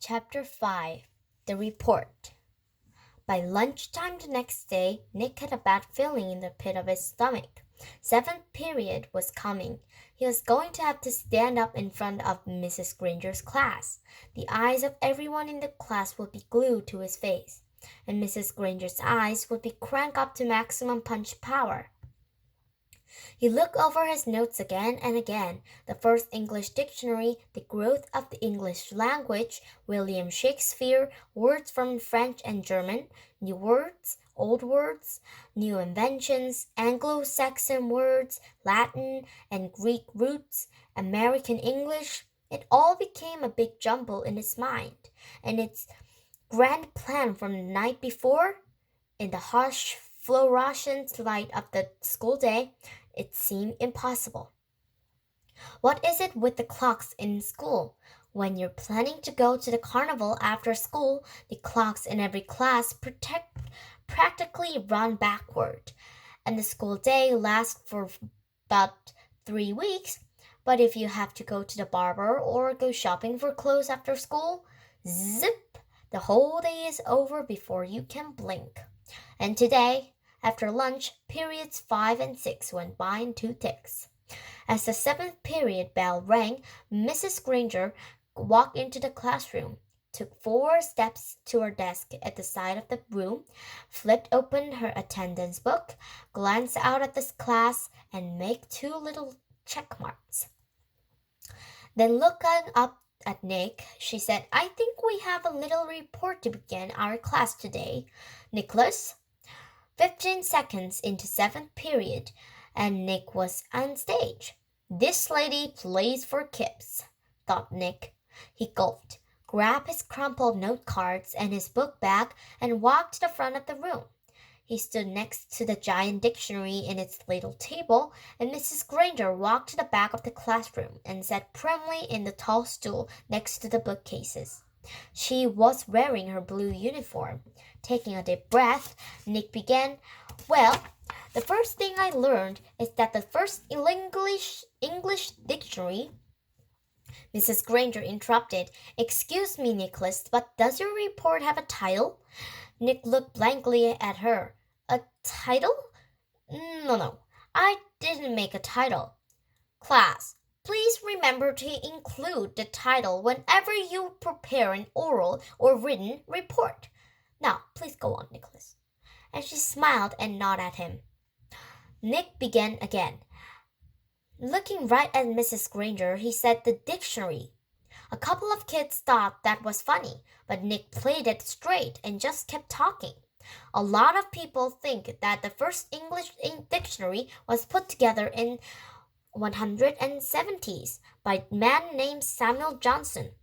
Chapter 5 The Report By lunchtime the next day, Nick had a bad feeling in the pit of his stomach. Seventh period was coming. He was going to have to stand up in front of Mrs. Granger's class. The eyes of everyone in the class would be glued to his face, and Mrs. Granger's eyes would be cranked up to maximum punch power. He looked over his notes again and again. The first English dictionary, The Growth of the English Language, William Shakespeare, words from French and German, new words, old words, new inventions, Anglo-Saxon words, Latin and Greek roots, American English. It all became a big jumble in his mind, and its grand plan from the night before, in the harsh fluorescent light of the school day, it seemed impossible. What is it with the clocks in school? When you're planning to go to the carnival after school, the clocks in every class practically run backward, and the school day lasts for about 3 weeks. But if you have to go to the barber or go shopping for clothes after school, zip, the whole day is over before you can blink. And today, after lunch, periods 5 and 6 went by in 2 ticks. As the seventh period bell rang, Mrs. Granger walked into the classroom, took 4 steps to her desk at the side of the room, flipped open her attendance book, glanced out at the class, and made 2 little check marks. Then looking up at Nick, she said, "I think we have a little report to begin our class today. Nicholas." 15 seconds into seventh period, and Nick was on stage. "This lady plays for keeps," thought Nick. He gulped, grabbed his crumpled note cards and his book bag, and walked to the front of the room. He stood next to the giant dictionary in its little table, and Mrs. Granger walked to the back of the classroom and sat primly in the tall stool next to the bookcases. She was wearing her blue uniform. Taking a deep breath, Nick began, "Well, the first thing I learned is that the first English dictionary—" Mrs. Granger interrupted. "Excuse me, Nicholas, but does your report have a title?" Nick looked blankly at her. "A title? No, I didn't make a title." "Class, please remember to include the title whenever you prepare an oral or written report. Now, please go on, Nicholas." And she smiled and nodded at him. Nick began again. Looking right at Mrs. Granger, he said, "The dictionary." A couple of kids thought that was funny, but Nick played it straight and just kept talking. "A lot of people think that the first English dictionary was put together in 170s by a man named Samuel Johnson.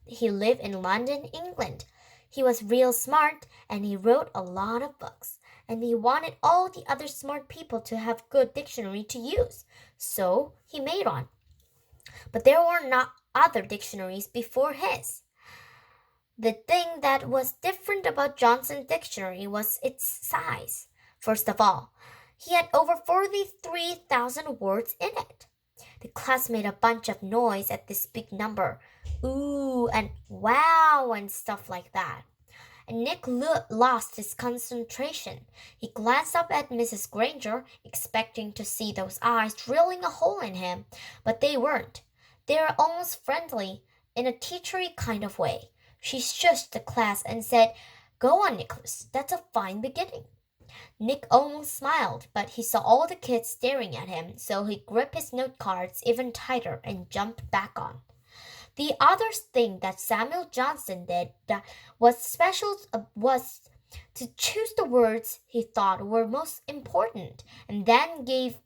He lived in London, England. He was real smart, and he wrote a lot of books, and he wanted all the other smart people to have good dictionary to use, so he made one. But there were not other dictionaries before his. The thing that was different about Johnson's dictionary was its size. First of all, he had over 43,000 words in it. The class made a bunch of noise at this big number. Ooh and wow and stuff like that. And Nick lost his concentration. He glanced up at Mrs. Granger, expecting to see those eyes drilling a hole in him, but they weren't. They were almost friendly, in a teachery kind of way. She shushed the class and said, "Go on, Nicholas. That's a fine beginning." Nick almost smiled, but he saw all the kids staring at him, so he gripped his note cards even tighter and jumped back on. The other thing that Samuel Johnson did that was special was to choose the words he thought were most important, and then gave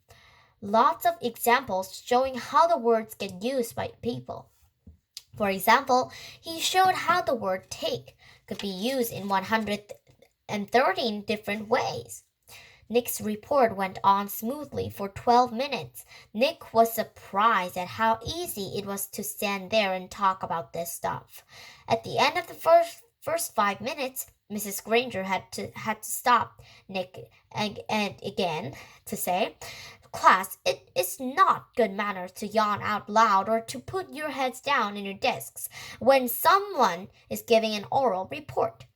lots of examples showing how the words get used by people. For example, he showed how the word take could be used in 113 different ways. Nick's report went on smoothly for 12 minutes. Nick was surprised at how easy it was to stand there and talk about this stuff. At the end of the first 5 minutes, Mrs. Granger had to stop Nick and again to say, Class, it is not good manners to yawn out loud or to put your heads down in your desks when someone is giving an oral report.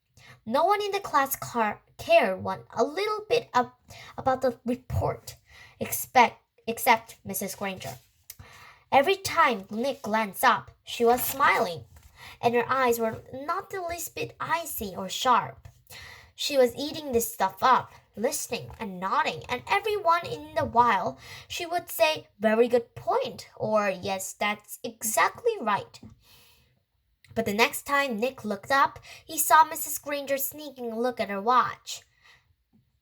No one in the class cared a little bit about the report, except Mrs. Granger. Every time Nick glanced up, she was smiling, and her eyes were not the least bit icy or sharp. She was eating this stuff up, listening and nodding, and every once in a while she would say, "Very good point," or "Yes, that's exactly right." But the next time Nick looked up, he saw Mrs. Granger sneaking a look at her watch.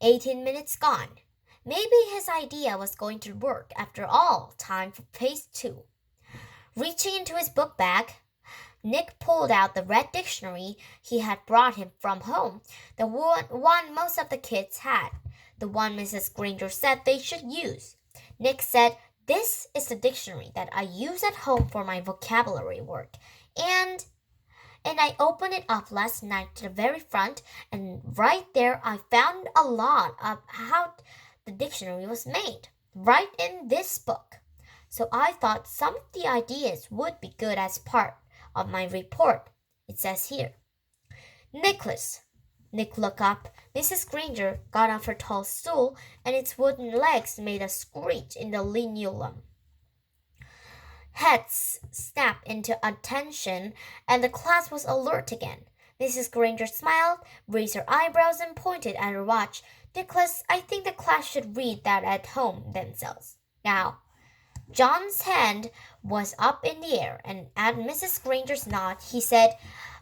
18 minutes gone. Maybe his idea was going to work after all. Time for phase 2. Reaching into his book bag, Nick pulled out the red dictionary he had brought him from home, the one most of the kids had, the one Mrs. Granger said they should use. Nick said, "This is the dictionary that I use at home for my vocabulary work, and I opened it up last night to the very front, and right there I found a lot of how the dictionary was made, right in this book. So I thought some of the ideas would be good as part of my report," it says here. "Nicholas." Nick looked up. Mrs. Granger got off her tall stool, and its wooden legs made a screech in the linoleum. Heads snapped into attention, and the class was alert again. Mrs. Granger smiled, raised her eyebrows, and pointed at her watch. "Nicholas, I think the class should read that at home themselves. Now." John's hand was up in the air, and at Mrs. Granger's nod, he said,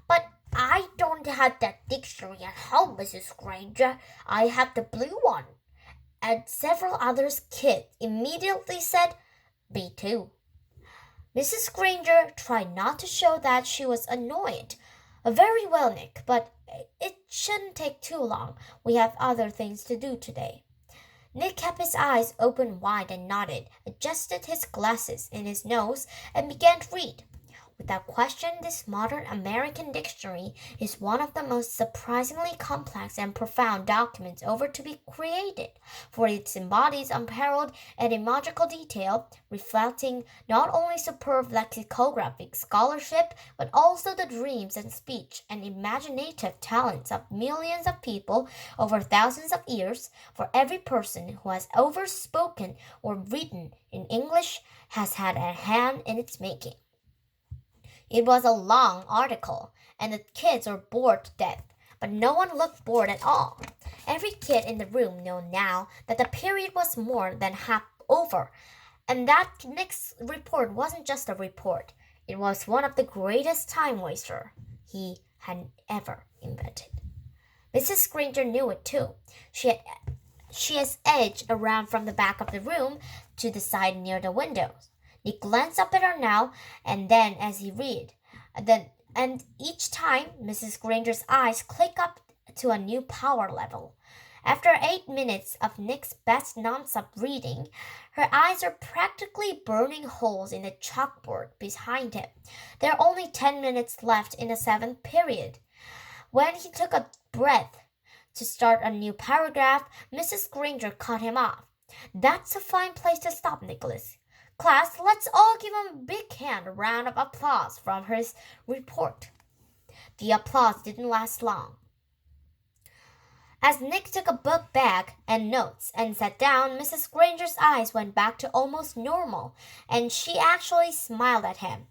"But I don't have that dictionary at home, Mrs. Granger. I have the blue one." And several other kids immediately said, "Me too." Mrs. Granger tried not to show that she was annoyed. "Very well, Nick, but it shouldn't take too long. We have other things to do today." Nick kept his eyes open wide and nodded, adjusted his glasses in his nose, and began to read. Without question, this modern American dictionary is one of the most surprisingly complex and profound documents ever to be created, for it embodies unparalleled etymological detail, reflecting not only superb lexicographic scholarship, but also the dreams and speech and imaginative talents of millions of people over thousands of years. For every person who has ever spoken or written in English has had a hand in its making. It was a long article, and the kids were bored to death, but no one looked bored at all. Every kid in the room knew now that the period was more than half over, and that Nick's report wasn't just a report. It was one of the greatest time wasters he had ever invented. Mrs. Granger knew it too. She has edged around from the back of the room to the side near the windows. He glanced up at her now and then as he read. And each time Mrs. Granger's eyes click up to a new power level. After 8 minutes of Nick's best non-stop reading, her eyes are practically burning holes in the chalkboard behind him. There are only 10 minutes left in the 7th period. When he took a breath to start a new paragraph, Mrs. Granger cut him off. "That's a fine place to stop, Nicholas. Class, let's all give him a big hand, a round of applause from his report." The applause didn't last long. As Nick took a book bag and notes and sat down, Mrs. Granger's eyes went back to almost normal, and she actually smiled at him.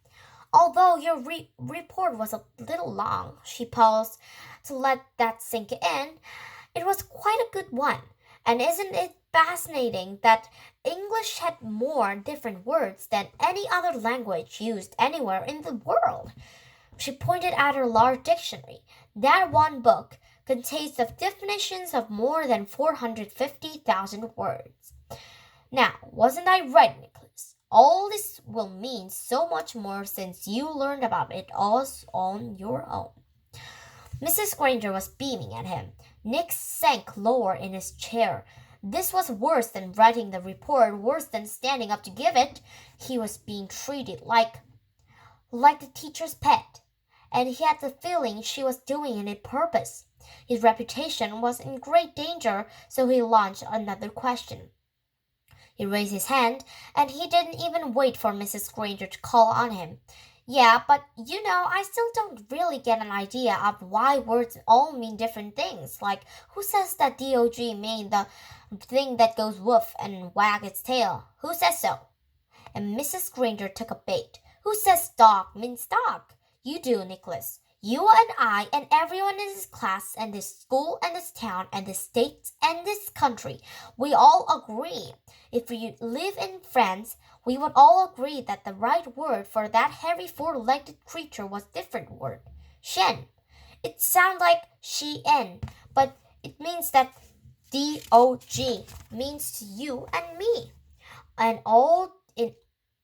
"Although your report was a little long," she paused to let that sink in, "it was quite a good one. And isn't it fascinating that English had more different words than any other language used anywhere in the world?" She pointed at her large dictionary. "That one book contains the definitions of more than 450,000 words. Now, wasn't I right, Nicholas? All this will mean so much more since you learned about it all on your own." Mrs. Granger was beaming at him. Nick sank lower in his chair. This was worse than writing the report, worse than standing up to give it. He was being treated like the teacher's pet, and he had the feeling she was doing it on purpose. His reputation was in great danger, so he launched another question. He raised his hand, and he didn't even wait for Mrs. Granger to call on him. Yeah, but I still don't really get an idea of why words all mean different things. Like, who says that dog mean the thing that goes woof and wag its tail? Who says so? And Mrs. Granger took a bait. Who says dog means dog? You do, Nicholas. You and I and everyone in this class and this school and this town and this state and this country, we all agree. If we live in France, we would all agree that the right word for that hairy four-legged creature was different word. Shen. It sounds like she-en, but it means that D-O-G means you and me. And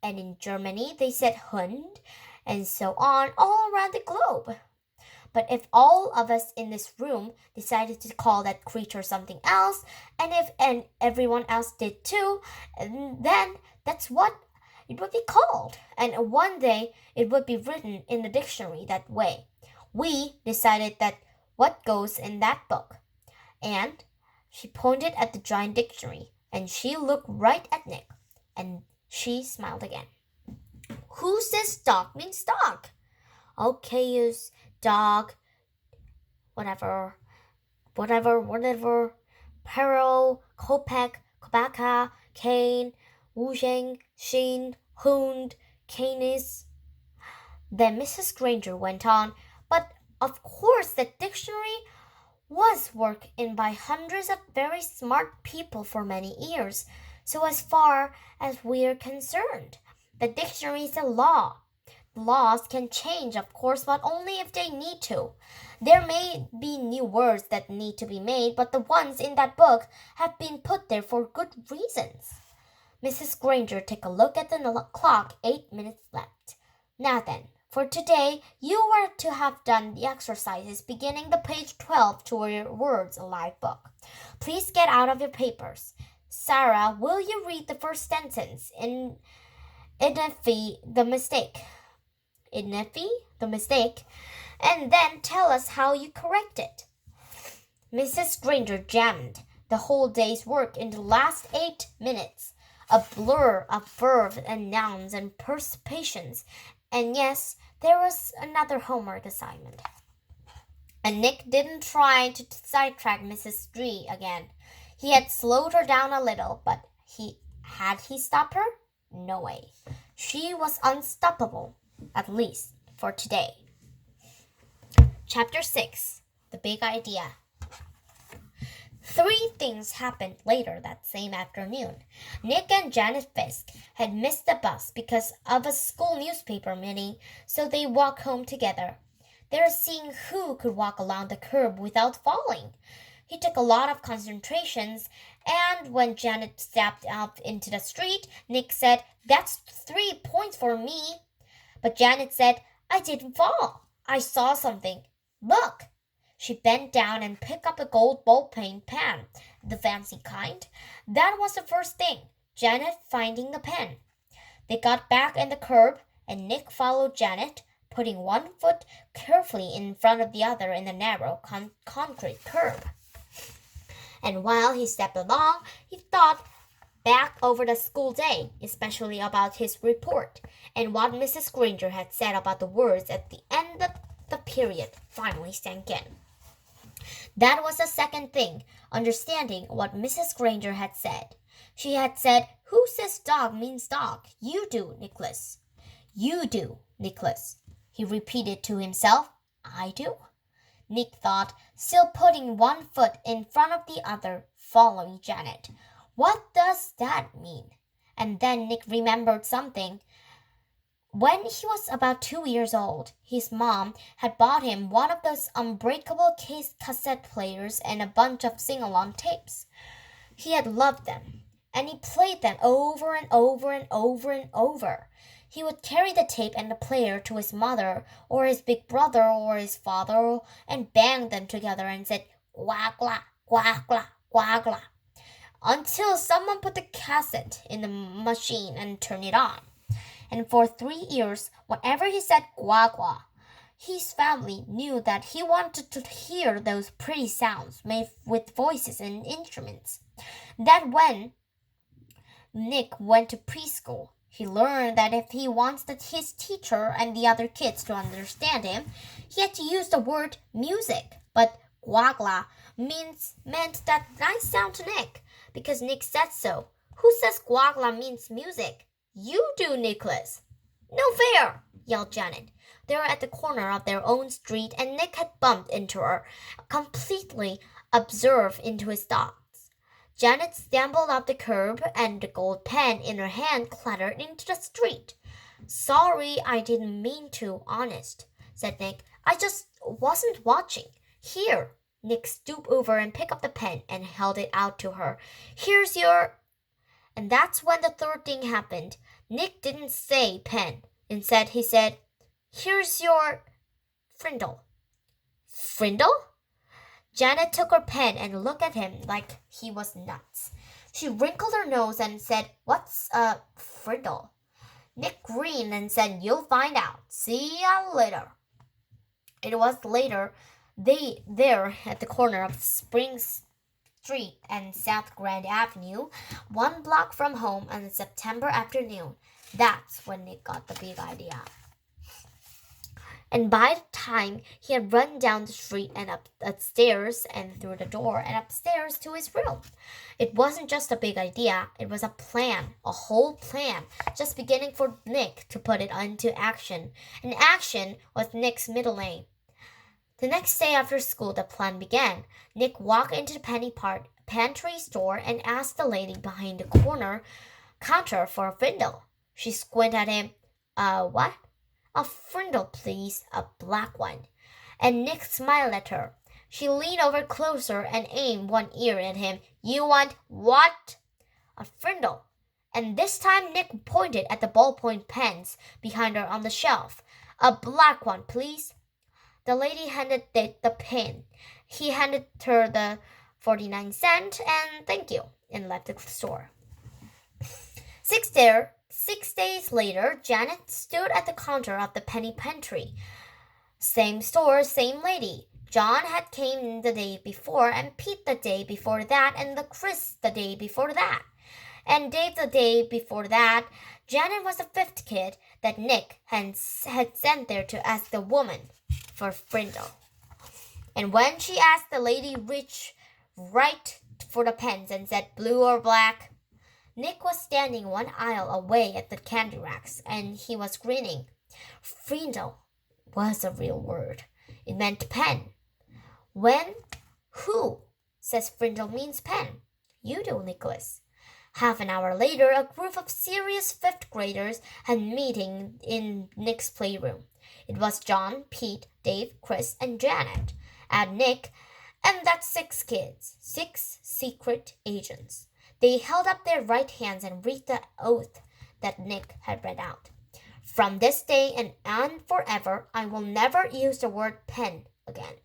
in Germany they said Hund, and so on all around the globe. But if all of us in this room decided to call that creature something else, and everyone else did too, then that's what it would be called. And one day it would be written in the dictionary that way. We decided that what goes in that book. And she pointed at the giant dictionary, and she looked right at Nick, and she smiled again. Who says dog means dog? Okay, use dog, whatever, peril, kopeck, kobaka, cane, wusheng, shin, hund, canis. Then Mrs. Granger went on, but of course the dictionary was worked in by hundreds of very smart people for many years. So as far as we're concerned, the dictionary is a law. Laws can change, of course, but only if they need to. There may be new words that need to be made, but the ones in that book have been put there for good reasons. Mrs. Granger took a look at the clock. 8 minutes left. Now then, for today, you are to have done the exercises beginning the page 12 to your Words Alive book. Please get out of your papers. Sarah, will you read the first sentence in the mistake, and then tell us how you correct it. Mrs. Granger jammed the whole day's work in the last 8 minutes, a blur of verbs and nouns and participations, and yes, there was another homework assignment. And Nick didn't try to sidetrack Mrs. G again. He had slowed her down a little, but had he stopped her? No way. She was unstoppable, at least for today. Chapter 6. The Big Idea. 3 things happened later that same afternoon. Nick and Janet Fisk had missed the bus because of a school newspaper meeting, so they walked home together. They were seeing who could walk along the curb without falling. He took a lot of concentrations, and when Janet stepped out into the street, Nick said, "That's 3 points for me." But Janet said, "I didn't fall. I saw something. Look." She bent down and picked up a gold ballpoint pen, the fancy kind. That was the first thing, Janet finding the pen. They got back in the curb, and Nick followed Janet, putting one foot carefully in front of the other in the narrow concrete curb. And while he stepped along, he thought back over the school day, especially about his report, and what Mrs. Granger had said about the words at the end of the period finally sank in. That was the second thing, understanding what Mrs. Granger had said. She had said, "Who says dog means dog? You do, Nicholas." "You do, Nicholas," he repeated to himself. "I do?" Nick thought, still putting one foot in front of the other, following Janet. What does that mean? And then Nick remembered something. When he was about 2 years old, his mom had bought him one of those unbreakable cassette players and a bunch of sing-along tapes. He had loved them, and he played them over and over and over and over. He would carry the tape and the player to his mother or his big brother or his father and bang them together and said, "Quack-la, quack-la, quack-la," until someone put the cassette in the machine and turned it on. And for 3 years, whenever he said "quack-quack," his family knew that he wanted to hear those pretty sounds made with voices and instruments. That when Nick went to preschool. He learned that if he wants his teacher and the other kids to understand him, he had to use the word music. But guagla meant that nice sound to Nick, because Nick said so. Who says guagla means music? You do, Nicholas. No fair, yelled Janet. They were at the corner of their own street, and Nick had bumped into her, completely absorbed into his thoughts. Janet stumbled up the curb, and the gold pen in her hand clattered into the street. Sorry, I didn't mean to, honest, said Nick. I just wasn't watching. Here. Nick stooped over and picked up the pen and held it out to her. Here's your... And that's when the third thing happened. Nick didn't say pen. Instead, he said, Here's your... Frindle. Frindle? Janet took her pen and looked at him like he was nuts. She wrinkled her nose and said, What's a frindle? Nick grinned and said, You'll find out. See ya later. It was later, there at the corner of Spring Street and South Grand Avenue, 1 block from home on a September afternoon. That's when Nick got the big idea. And by the time he had run down the street and upstairs and through the door and upstairs to his room, it wasn't just a big idea, it was a plan, a whole plan, just beginning for Nick to put it into action. And action was Nick's middle name. The next day after school, the plan began. Nick walked into the pantry store and asked the lady behind the counter for a Frindle. She squinted at him. What? A Frindle, please, a black one. And Nick smiled at her. She leaned over closer and aimed one ear at him. You want what? A Frindle. And this time Nick pointed at the ballpoint pens behind her on the shelf. A black one, please. The lady handed the pen. He handed her the 49-cent and thank you, and left the store. 6 days later, Janet stood at the counter of the penny pantry. Same store, same lady. John had came the day before, and Pete the day before that, and the Chris the day before that, and Dave the day before that. Janet was the 5th kid that Nick had sent there to ask the woman for Frindle. And when she asked, the lady reached right for the pens and said blue or black. Nick was standing 1 aisle away at the candy racks, and he was grinning. Frindle was a real word. It meant pen. Who says Frindle means pen? You do, Nicholas. Half an hour later, a group of serious 5th graders had a meeting in Nick's playroom. It was John, Pete, Dave, Chris, and Janet. Add Nick, and that's 6 kids, 6 secret agents. They held up their right hands and read the oath that Nick had read out. From this day and on forever, I will never use the word pen again.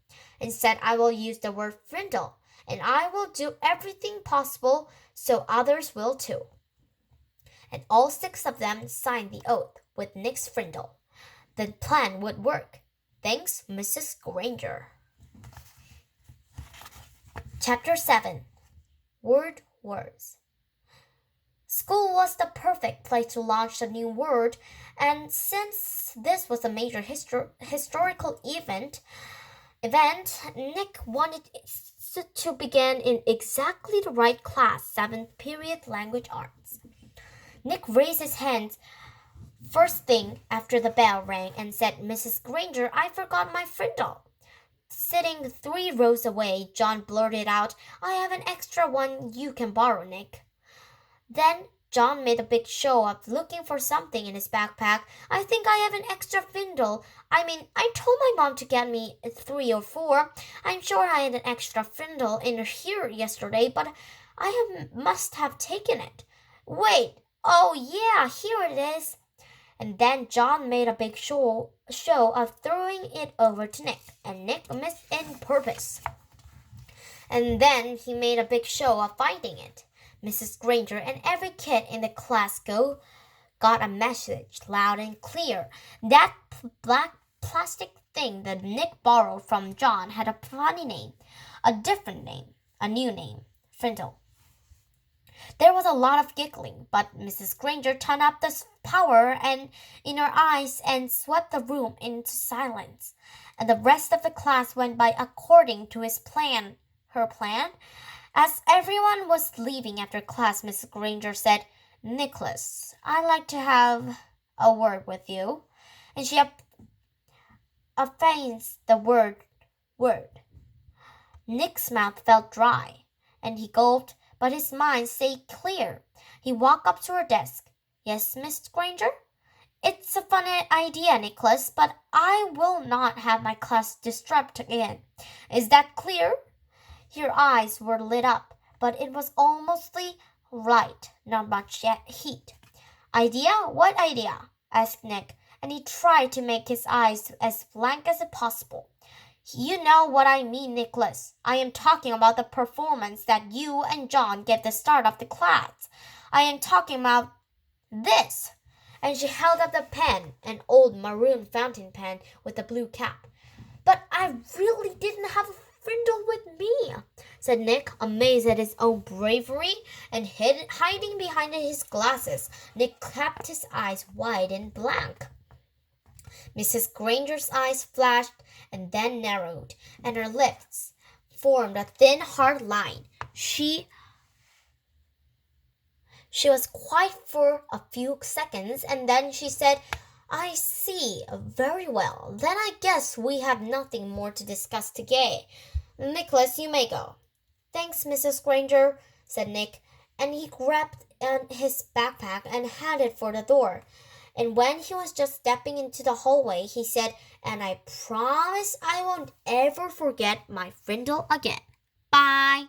Instead, I will use the word Frindle, and I will do everything possible so others will too. And all 6 of them signed the oath with Nick's Frindle. The plan would work. Thanks, Mrs. Granger. Chapter 7. Words. School was the perfect place to launch the new word, and since this was a major historical event, Nick wanted it to begin in exactly the right class, 7th period language arts. Nick raised his hands first thing after the bell rang and said, Mrs. Granger, I forgot my Frindle. Sitting 3 rows away, John blurted out, I have an extra one you can borrow, Nick. Then John made a big show of looking for something in his backpack. I think I have an extra Frindle. I told my mom to get me 3 or 4. I'm sure I had an extra Frindle in here yesterday, but must have taken it. Wait, oh yeah, here it is. And then John made a big show of throwing it over to Nick, and Nick missed in purpose. And then he made a big show of finding it. Mrs. Granger and every kid in the class got a message loud and clear. That black plastic thing that Nick borrowed from John had a funny name, a different name, a new name, Frindle. There was a lot of giggling, but Mrs. Granger turned up the power in her eyes and swept the room into silence. And the rest of the class went by according to her plan. As everyone was leaving after class, Mrs. Granger said, "Nicholas, I'd like to have a word with you." And she affixed the word. Nick's mouth felt dry, and he gulped, but his mind stayed clear. He walked up to her desk. "Yes, Miss Granger?" "It's a funny idea, Nicholas, but I will not have my class disrupted again. Is that clear?" Her eyes were lit up, but it was mostly light, not much yet heat. "Idea? What idea?" asked Nick, and he tried to make his eyes as blank as possible. "You know what I mean, Nicholas. I am talking about the performance that you and John gave the start of the class. I am talking about this." And she held up the pen, an old maroon fountain pen with a blue cap. "But I really didn't have a Frindle with me," said Nick, amazed at his own bravery, and hiding behind his glasses. Nick kept his eyes wide and blank. Mrs. Granger's eyes flashed and then narrowed, and her lips formed a thin, hard line. She was quiet for a few seconds, and then she said, "I see. Very well. Then I guess we have nothing more to discuss today. Nicholas, you may go." "Thanks, Mrs. Granger," said Nick, and he grabbed his backpack and headed for the door. And when he was just stepping into the hallway, he said, "And I promise I won't ever forget my Frindle again. Bye."